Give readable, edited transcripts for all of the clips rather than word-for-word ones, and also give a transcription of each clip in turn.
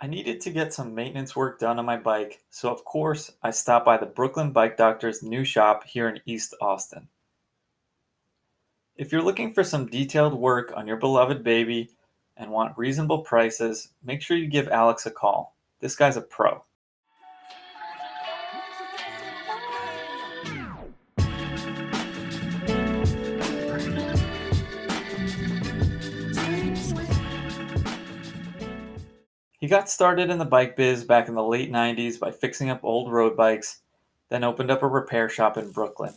I needed to get some maintenance work done on my bike, so of course I stopped by the Brooklyn Bike Doctor's new shop here in East Austin. If you're looking for some detailed work on your beloved baby and want reasonable prices, make sure you give Alex a call. This guy's a pro. He got started in the bike biz back in the late 90s by fixing up old road bikes, then opened up a repair shop in Brooklyn.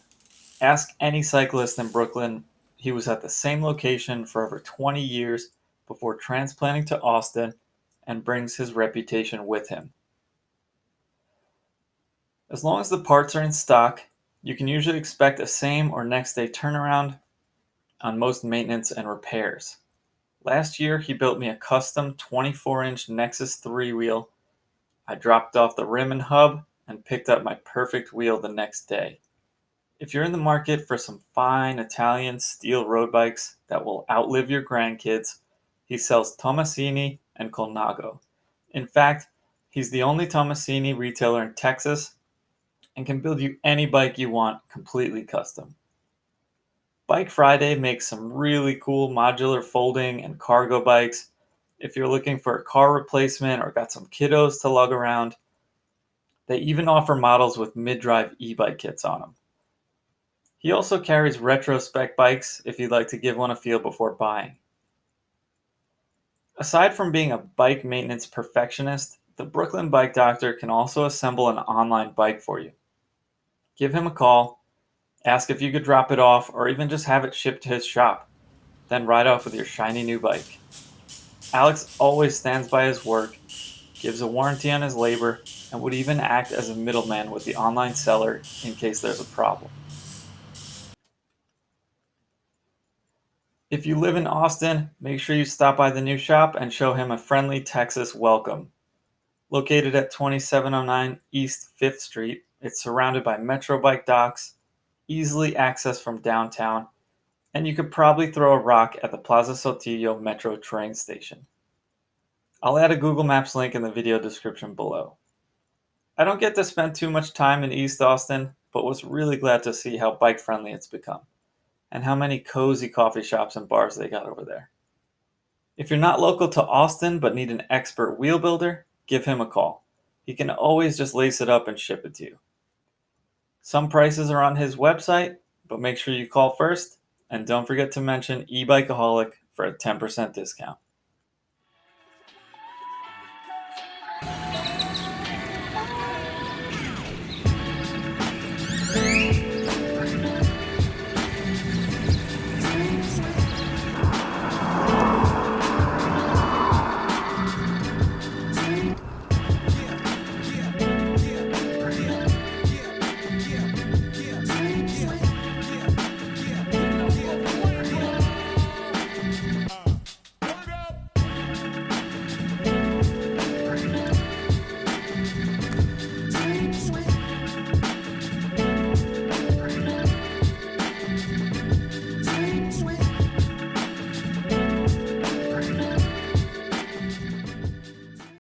Ask any cyclist in Brooklyn, he was at the same location for over 20 years before transplanting to Austin and brings his reputation with him. As long as the parts are in stock, you can usually expect a same or next day turnaround on most maintenance and repairs. Last year, he built me a custom 24-inch Nexus 3 wheel. I dropped off the rim and hub and picked up my perfect wheel the next day. If you're in the market for some fine Italian steel road bikes that will outlive your grandkids, he sells Tommasini and Colago. In fact, he's the only Tommasini retailer in Texas and can build you any bike you want completely custom. Bike Friday makes some really cool modular folding and cargo bikes. If you're looking for a car replacement or got some kiddos to lug around, they even offer models with mid-drive e-bike kits on them. He also carries retro spec bikes if you'd like to give one a feel before buying. Aside from being a bike maintenance perfectionist, the Brooklyn Bike Doctor can also assemble an online bike for you. Give him a call, ask if you could drop it off, or even just have it shipped to his shop, then ride off with your shiny new bike. Alex always stands by his work, gives a warranty on his labor, and would even act as a middleman with the online seller in case there's a problem. If you live in Austin, make sure you stop by the new shop and show him a friendly Texas welcome. Located at 2709 East 5th Street, it's surrounded by Metro bike docks, easily accessed from downtown, and you could probably throw a rock at the Plaza Sotillo Metro train station. I'll add a Google Maps link in the video description below. I don't get to spend too much time in East Austin, but was really glad to see how bike friendly it's become, and how many cozy coffee shops and bars they got over there. If you're not local to Austin but need an expert wheel builder, give him a call. He can always just lace it up and ship it to you. Some prices are on his website, but make sure you call first, and don't forget to mention eBikeaholic for a 10% discount.